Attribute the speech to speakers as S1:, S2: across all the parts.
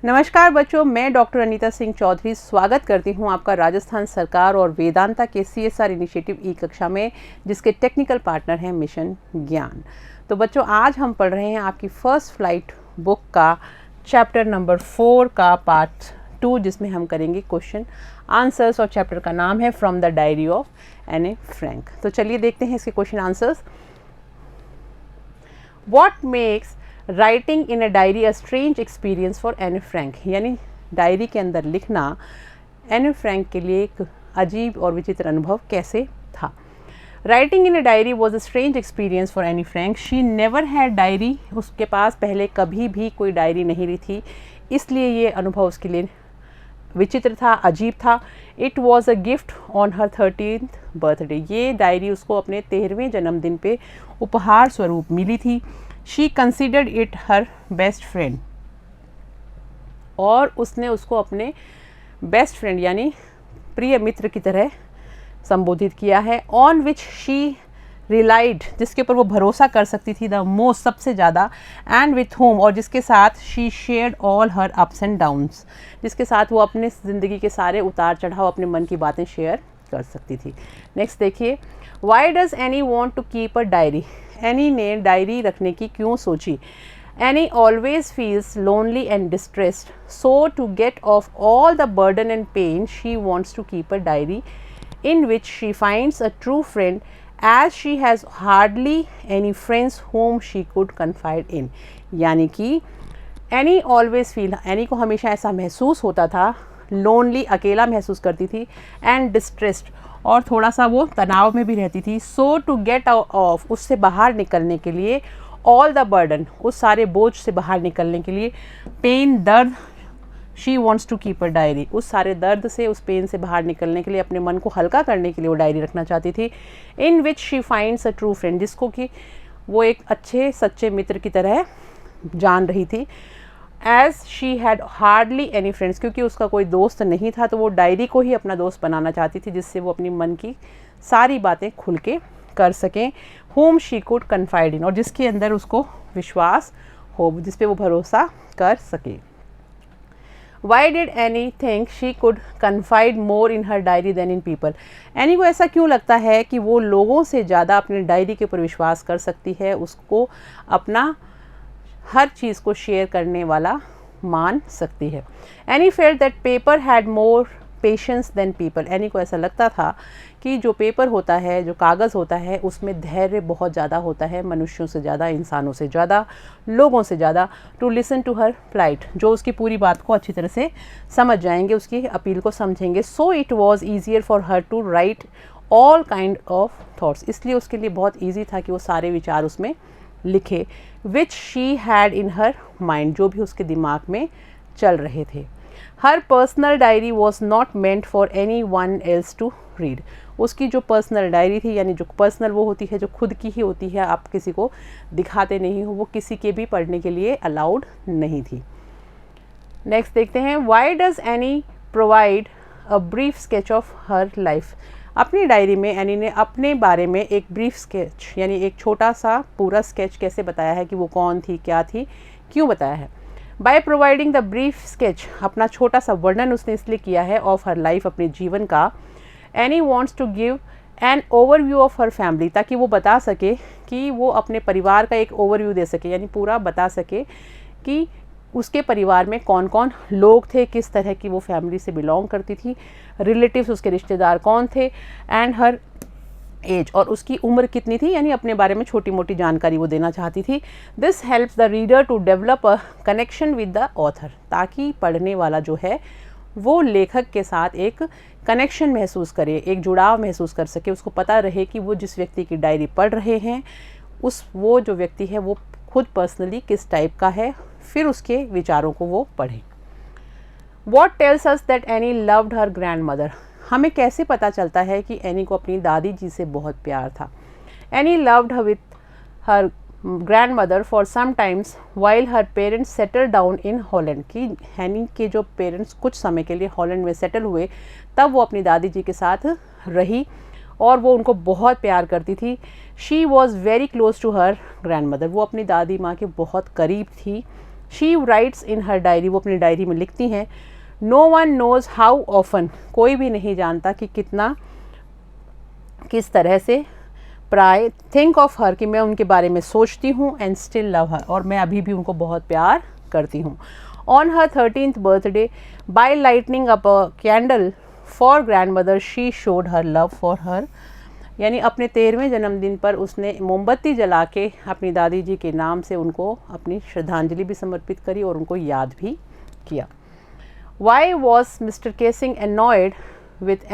S1: नमस्कार बच्चों, मैं डॉक्टर अनीता सिंह चौधरी स्वागत करती हूं आपका राजस्थान सरकार और वेदांता के CSR इनिशिएटिव ई कक्षा में, जिसके टेक्निकल पार्टनर हैं मिशन ज्ञान। तो बच्चों, आज हम पढ़ रहे हैं आपकी फर्स्ट फ्लाइट बुक का चैप्टर नंबर 4 का पार्ट 2, जिसमें हम करेंगे क्वेश्चन आंसर्स और चैप्टर का नाम है from the diary of Anne Frank. तो चलिए देखते हैं इसके question answers. What makes writing in a diary a strange experience for Anne Frank, यानी डायरी के अंदर लिखना एनी फ्रैंक के लिए एक अजीब और विचित्र अनुभव कैसे था। Writing in a diary was a strange experience for Anne Frank. She never had diary, उसके पास पहले कभी भी कोई डायरी नहीं रही थी, इसलिए ये अनुभव उसके लिए विचित्र था, अजीब था। It was a gift on हर 13th बर्थडे, ये डायरी उसको अपने 13वें जन्मदिन पे उपहार स्वरूप मिली थी। She considered it her best friend, और उसने उसको अपने बेस्ट फ्रेंड यानी प्रिय मित्र की तरह संबोधित किया है। ऑन विच शी रिलाइड, जिसके ऊपर वो भरोसा कर सकती थी द मोस्ट, सबसे ज़्यादा। एंड विथ होम, और जिसके साथ she shared all her ups and downs, जिसके साथ वो अपने ज़िंदगी के सारे उतार चढ़ाव, अपने मन की बातें शेयर कर सकती थी। नेक्स्ट देखिए, why does Anne want to keep a diary, Anne ने डायरी रखने की क्यों सोची। Anne always feels lonely and distressed, so to get off all the burden and pain she wants to keep a diary in which she finds a true friend, as she has hardly any friends whom she could confide in। यानी कि any always feel, any को हमेशा ऐसा महसूस होता था, lonely, अकेला महसूस करती थी, एंड डिस्ट्रेस्ड, और थोड़ा सा वो तनाव में भी रहती थी। सो टू गेट ऑफ, उससे बाहर निकलने के लिए, ऑल द बर्डन, उस सारे बोझ से बाहर निकलने के लिए, पेन, दर्द, she wants to keep a diary, उस सारे दर्द से, उस पेन से बाहर निकलने के लिए, अपने मन को हल्का करने के लिए वो डायरी रखना चाहती थी। In which she finds a true friend, जिसको कि वो एक अच्छे सच्चे मित्र की तरह जान रही थी। As she had hardly any friends, क्योंकि उसका कोई दोस्त नहीं था, तो वो डायरी को ही अपना दोस्त बनाना चाहती थी, जिससे वो अपनी मन की सारी बातें खुल के कर सकें। होम शी कुड कन्फाइड इन, और जिसके अंदर उसको विश्वास हो, जिस पे वो भरोसा कर सके। Why did Annie think she could confide more in her diary than in people? Any को ऐसा क्यों लगता है कि वो लोगों से ज़्यादा अपने डायरी के ऊपर विश्वास कर सकती है, उसको अपना हर चीज़ को शेयर करने वाला मान सकती है। Anne felt that paper had more patience than people, Anne को ऐसा लगता था कि जो पेपर होता है, जो कागज़ होता है, उसमें धैर्य बहुत ज़्यादा होता है, मनुष्यों से ज़्यादा, इंसानों से ज़्यादा, लोगों से ज़्यादा। To listen to her plight, जो उसकी पूरी बात को अच्छी तरह से समझ जाएंगे, उसकी अपील को समझेंगे। So it was easier for her to write all kind of thoughts, इसलिए उसके लिए बहुत ईजी था कि वो सारे विचार उसमें लिखे। Which she had in her mind, जो भी उसके दिमाग में चल रहे थे। Her personal diary was not meant for anyone else to read, उसकी जो पर्सनल डायरी थी, यानी जो पर्सनल वो होती है, जो खुद की ही होती है, आप किसी को दिखाते नहीं हो, वो किसी के भी पढ़ने के लिए अलाउड नहीं थी। नेक्स्ट देखते हैं, why does any provide a brief sketch of her life. अपनी डायरी में एनी ने अपने बारे में एक ब्रीफ स्केच, यानी एक छोटा सा पूरा स्केच कैसे बताया है कि वो कौन थी, क्या थी, क्यों बताया है। By providing the brief sketch, अपना छोटा सा वर्णन उसने इसलिए किया है ऑफ हर लाइफ, अपने जीवन का। Anne wants to give an overview of her family, ताकि वो बता सके कि वो अपने परिवार का एक ओवरव्यू दे सके, यानी पूरा बता सके कि उसके परिवार में कौन कौन लोग थे, किस तरह की वो फैमिली से बिलोंग करती थी, रिलेटिव्स, उसके रिश्तेदार कौन थे, एंड हर एज, और उसकी उम्र कितनी थी, यानी अपने बारे में छोटी मोटी जानकारी वो देना चाहती थी। This helps the reader to develop a connection with the author, ताकि पढ़ने वाला जो है वो लेखक के साथ एक कनेक्शन महसूस करे, एक जुड़ाव महसूस कर सके, उसको पता रहे कि वो जिस व्यक्ति की डायरी पढ़ रहे हैं, वो जो व्यक्ति है वो खुद पर्सनली किस टाइप का है, फिर उसके विचारों को वो पढ़ें। What tells us that any loved her grand mother, हमें कैसे पता चलता है कि एनी को अपनी दादी जी से बहुत प्यार था। Anne loved her with her grandmother for some times while her parents settle down in Holland, की एनी के जो पेरेंट्स कुछ समय के लिए हॉलैंड में सेटल हुए, तब वो अपनी दादी जी के साथ रही और वो उनको बहुत प्यार करती थी। She was very close to her grandmother, वो अपनी दादी माँ के बहुत करीब थी। She writes in her diary, वो अपनी डायरी में लिखती हैं। No one knows how often, कोई भी नहीं जानता कि किस तरह से। प्राय थिंक ऑफ हर, कि मैं उनके बारे में सोचती हूँ। एंड स्टिल लव हर, और मैं अभी भी उनको बहुत प्यार करती हूँ। ऑन हर 13th birthday by lightning up a candle for grandmother she showed her love for her, यानी अपने 13वें जन्मदिन पर उसने मोमबत्ती जला के अपनी दादी जी के नाम से उनको अपनी श्रद्धांजलि भी समर्पित करी और उनको याद भी किया। Why was mister casing annoyed with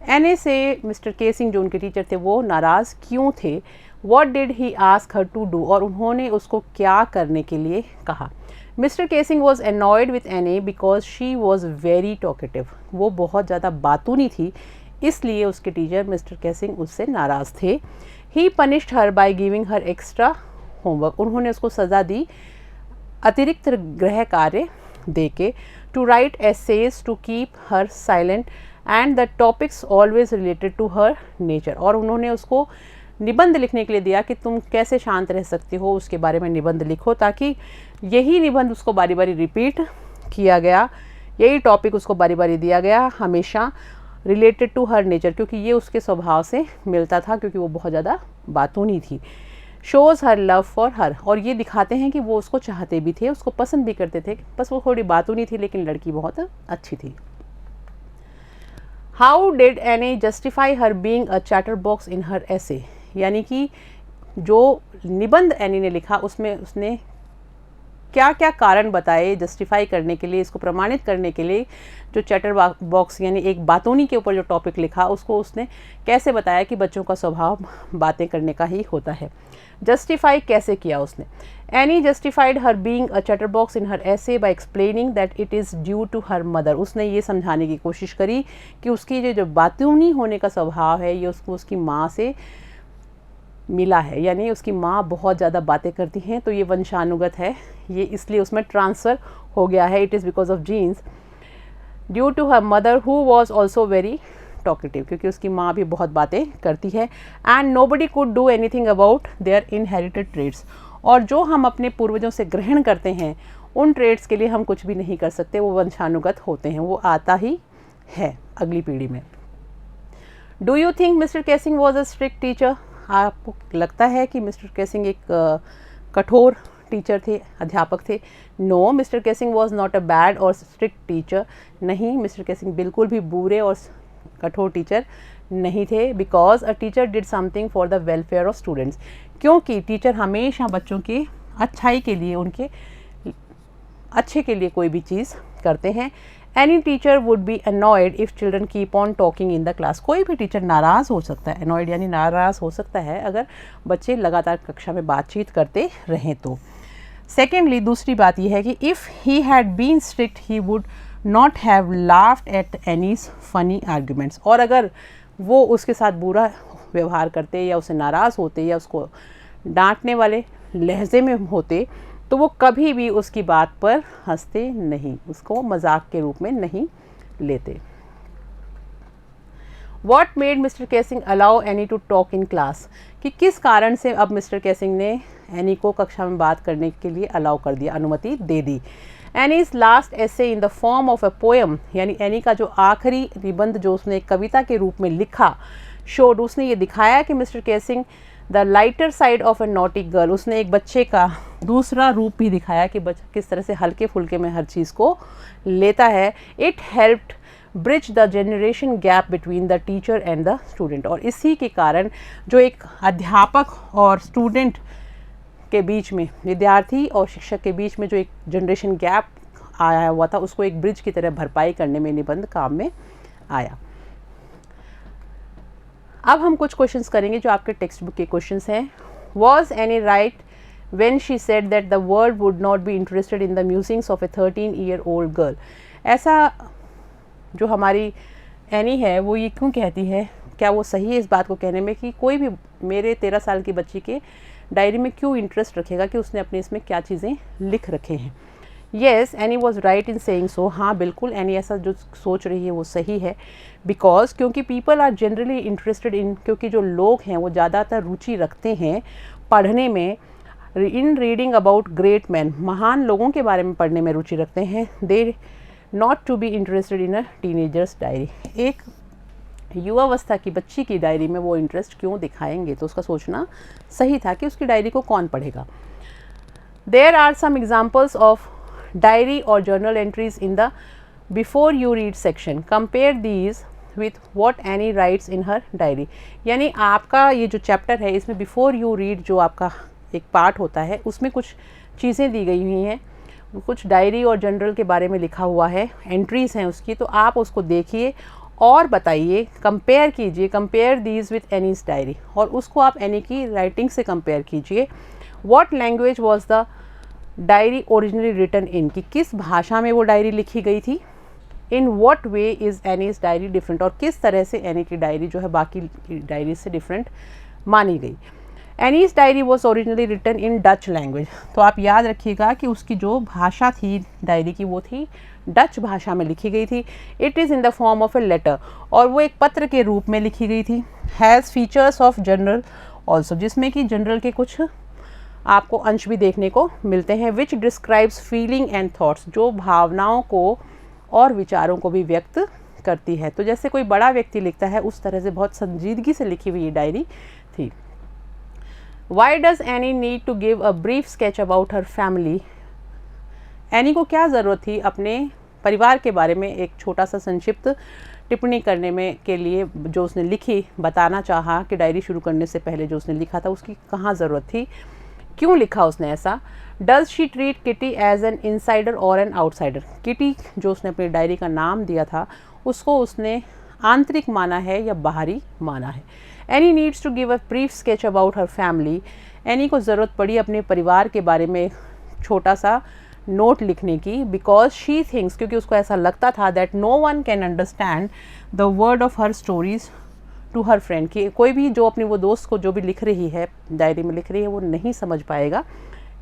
S1: एने से मिस्टर केसिंग जो उनके टीचर थे वो नाराज़ क्यों थे। What did he ask her to do, और उन्होंने उसको क्या करने के लिए कहा। Mr Keesing was annoyed with Anne because she was very talkative, वो बहुत ज़्यादा बातूनी थी, इसलिए उसके टीचर मिस्टर केसिंग उससे नाराज़ थे। He punished her by giving her extra homework, उन्होंने उसको सज़ा दी अतिरिक्त गृह कार्य दे के। To write essays to keep her silent and the topics always related to her nature, और उन्होंने उसको निबंध लिखने के लिए दिया कि तुम कैसे शांत रह सकते हो, उसके बारे में निबंध लिखो, ताकि यही निबंध उसको बारी बारी रिपीट किया गया, यही टॉपिक उसको बारी बारी दिया गया, हमेशा रिलेटेड टू हर नेचर, क्योंकि ये उसके स्वभाव से मिलता था, क्योंकि वो बहुत ज़्यादा बातूनी थी। शोज़ हर लव फॉर हर, और ये दिखाते हैं कि वो उसको चाहते भी थे, उसको पसंद भी करते थे, बस वो थोड़ी बातूनी थी, लेकिन लड़की बहुत अच्छी थी। How did Anne justify her being a chatterbox in her essay, यानी कि जो निबंध एनी ने लिखा उसमें उसने क्या क्या कारण बताए जस्टिफाई करने के लिए, इसको प्रमाणित करने के लिए, जो चैटर बॉक्स यानी एक बातूनी के ऊपर जो टॉपिक लिखा उसको उसने कैसे बताया कि बच्चों का स्वभाव बातें करने का ही होता है। जस्टिफाई कैसे किया उसने। Anne justified her being a chatterbox in her essay by explaining that it is due to her mother, उसने ये समझाने की कोशिश करी कि उसकी जो बातूनी होने का स्वभाव है ये उसको उसकी माँ से मिला है, यानी उसकी माँ बहुत ज़्यादा बातें करती हैं, तो ये वंशानुगत है, ये इसलिए उसमें ट्रांसफ़र हो गया है। It is because of genes. Due to her mother who was also very talkative, क्योंकि उसकी माँ भी बहुत बातें करती है। And nobody could do anything about their inherited traits, और जो हम अपने पूर्वजों से ग्रहण करते हैं उन ट्रेड्स के लिए हम कुछ भी नहीं कर सकते, वो वंशानुगत होते हैं, वो आता ही है अगली पीढ़ी में। Do you think mister Keesing was a strict teacher, आपको लगता है कि मिस्टर केसिंग एक कठोर टीचर थे, अध्यापक थे। No, Mr Keesing was not a bad or strict teacher, नहीं, मिस्टर केसिंग बिल्कुल भी बुरे और कठोर टीचर नहीं थे। Because a teacher did something for the welfare of students, क्योंकि टीचर हमेशा बच्चों की अच्छाई के लिए, उनके अच्छे के लिए कोई भी चीज़ करते हैं। Any teacher would be annoyed if children keep on talking in the class, कोई भी टीचर नाराज़ हो सकता है, अनॉयड यानी नाराज़ हो सकता है अगर बच्चे लगातार कक्षा में बातचीत करते रहें तो। सेकेंडली, दूसरी बात यह है कि if he had been strict he would not have laughed at Anne's funny arguments, और अगर वो उसके साथ बुरा व्यवहार करते या उसे नाराज़ होते या उसको डांटने वाले लहजे में होते तो वो कभी भी उसकी बात पर हंसते नहीं, उसको मजाक के रूप में नहीं लेते। What made mister casing allow any two talk in class, कि किस कारण से अब मिस्टर केसिंग ने एनी को कक्षा में बात करने के लिए अलाउ कर दिया, अनुमति दे दी। Anne's last essay in the form of a poem, यानी एनी का जो आखिरी निबंध जो उसने एक कविता के रूप में लिखा, शोड, उसने ये दिखाया कि mister casing the lighter side of a naughty girl, उसने एक बच्चे का दूसरा रूप भी दिखाया कि बच्चा किस तरह से हल्के फुल्के में हर चीज़ को लेता है। It helped bridge the generation gap between the teacher and the student, और इसी के कारण जो एक अध्यापक और स्टूडेंट के बीच में, विद्यार्थी और शिक्षक के बीच में जो एक जनरेशन गैप आया हुआ था, उसको एक ब्रिज की तरह भरपाई करने में निबंध काम में आया। अब हम कुछ क्वेश्चंस करेंगे जो आपके टेक्स्ट बुक के क्वेश्चंस हैं। Was any right when she said that the world would not be interested in the musings of A 13-year-old girl, ऐसा जो हमारी एनी है वो ये क्यों कहती है, क्या वो सही है इस बात को कहने में कि कोई भी मेरे 13 साल की बच्ची के डायरी में क्यों इंटरेस्ट रखेगा कि उसने अपने इसमें क्या चीज़ें लिख रखे हैं। Yes, any was right in saying so, हाँ बिल्कुल एनी ऐसा जो सोच रही है वो सही है। बिकॉज क्योंकि people are generally interested in, क्योंकि जो लोग हैं वो ज़्यादातर रुचि रखते हैं पढ़ने में, इन रीडिंग अबाउट ग्रेट मैन, महान लोगों के बारे में पढ़ने में रुचि रखते हैं। They not to be interested in a teenager's diary, एक युवावस्था की बच्ची की डायरी में वो इंटरेस्ट क्यों दिखाएंगे। तो उसका सोचना सही था कि उसकी डायरी को कौन पढ़ेगा। There are some examples of diary और journal entries in the before you read section, compare these with what Anne writes in her diary. यानी आपका ये जो चैप्टर है इसमें बिफोर यू रीड जो आपका एक पार्ट होता है उसमें कुछ चीज़ें दी गई हुई हैं, कुछ डायरी और जर्नल के बारे में लिखा हुआ है, एंट्रीज हैं उसकी, तो आप उसको देखिए और बताइए, कंपेयर कीजिए, compare these with Anne's diary, और उसको आप एनी की राइटिंग से कंपेयर कीजिए। What language was the diary originally written in, कि किस भाषा में वो डायरी लिखी गई थी। In what way is Anne's diary different, और किस तरह से एनी की डायरी जो है बाकी डायरी से डिफरेंट मानी गई। Anne's diary was originally written in Dutch language, तो आप याद रखिएगा कि उसकी जो भाषा थी डायरी की वो थी डच भाषा में लिखी गई थी। It is in the form of a letter, और वो एक पत्र के रूप में लिखी गई थी। Has features of general also, जिसमें कि जनरल के कुछ आपको अंश भी देखने को मिलते हैं। Which describes feeling and thoughts, जो भावनाओं को और विचारों को भी व्यक्त करती है। तो जैसे कोई बड़ा व्यक्ति लिखता है उस तरह से बहुत संजीदगी से लिखी हुई ये डायरी थी। Why does Annie need to give a brief sketch about her family? Any को क्या ज़रूरत थी अपने परिवार के बारे में एक छोटा सा संक्षिप्त टिप्पणी करने में के लिए, जो उसने लिखी, बताना चाहा कि डायरी शुरू करने से पहले जो उसने लिखा था उसकी कहाँ ज़रूरत थी, क्यों लिखा उसने ऐसा। Does she treat Kitty as an insider or an outsider, Kitty जो उसने अपनी डायरी का नाम दिया था उसको उसने आंतरिक माना है या बाहरी माना है। Anne needs to give a brief sketch about her family, Anne को ज़रूरत पड़ी अपने परिवार के बारे में छोटा सा नोट लिखने की। बिकॉज शी थिंक्स, क्योंकि उसको ऐसा लगता था that no one can understand the word of her stories to her friend, कि कोई भी जो अपनी वो दोस्त को जो भी लिख रही है डायरी में लिख रही है वो नहीं समझ पाएगा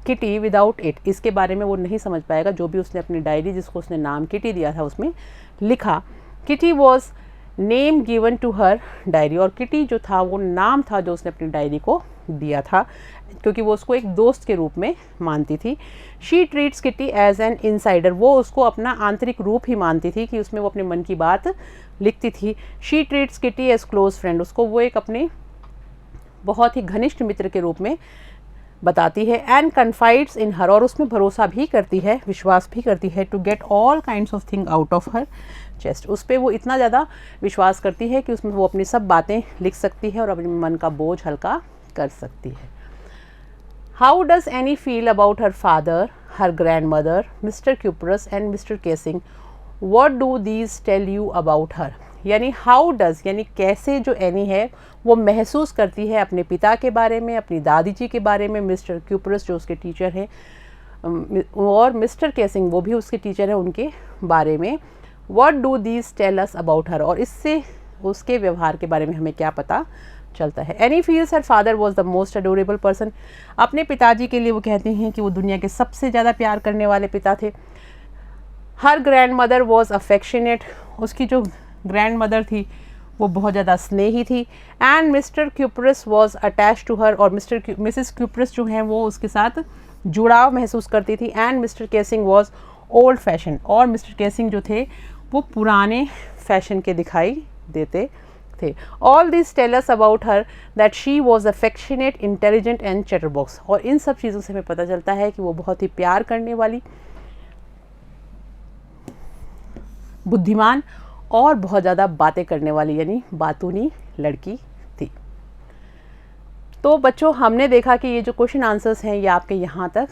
S1: किटी विदाउट इट, इसके बारे में वो नहीं समझ पाएगा जो भी उसने अपनी डायरी जिसको उसने नाम किटी दिया था उसमें लिखा। Kitty was name given to her diary, और किटी जो था वो नाम था जो उसने अपनी डायरी को दिया था क्योंकि वो उसको एक दोस्त के रूप में मानती थी। She treats Kitty as an insider, वो उसको अपना आंतरिक रूप ही मानती थी कि उसमें वो अपने मन की बात लिखती थी। She treats Kitty as close friend, उसको वो एक अपने बहुत ही घनिष्ठ मित्र के रूप में बताती है। एंड कन्फाइड्स इन हर, और उसमें भरोसा भी करती है, विश्वास भी करती है। To get all kinds of thing out of her chest, उस पर वो इतना ज़्यादा विश्वास करती है कि उसमें वो अपनी सब बातें लिख सकती है और अपने मन का बोझ हल्का कर सकती है। How does Anne feel about her father, her grandmother, Mr Kuperus and Mr Keesing, what do these tell you about her, यानी हाउ डज यानी कैसे जो एनी है वो महसूस करती है अपने पिता के बारे में, अपनी दादी जी के बारे में, मिस्टर क्यूपरस जो उसके टीचर हैं और मिस्टर केसिंग वो भी उसके टीचर हैं, उनके बारे में। What do these tell us about her, और इससे उसके व्यवहार के बारे में हमें क्या पता चलता है। Any feels her father was the most adorable person, अपने पिताजी के लिए वो कहती हैं कि वो दुनिया के सबसे ज़्यादा प्यार करने वाले पिता थे। हर ग्रैंड मदर वॉज अफेक्शनेट, उसकी जो ग्रैंड मदर थी वो बहुत ज़्यादा स्नेही थी। And Mr Kuperus was attach to her, और मिसेस क्यूपरस जो हैं वो उसके साथ जुड़ाव महसूस करती थी। And Mr Keesing was old fashion, और मिस्टर केसिंग जो थे वो पुराने फैशन के दिखाई देते थे। All this tell us about her that she was affectionate, intelligent and chatterbox, और इन सब चीज़ों से हमें पता चलता है कि वो बहुत ही प्यार करने वाली, बुद्धिमान और बहुत ज़्यादा बातें करने वाली यानी बातूनी लड़की थी। तो बच्चों हमने देखा कि ये जो क्वेश्चन आंसर्स हैं ये आपके यहाँ तक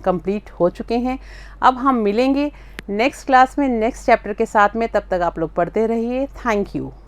S1: कंप्लीट हो चुके हैं। अब हम मिलेंगे नेक्स्ट क्लास में नेक्स्ट चैप्टर के साथ में, तब तक आप लोग पढ़ते रहिए। Thank you.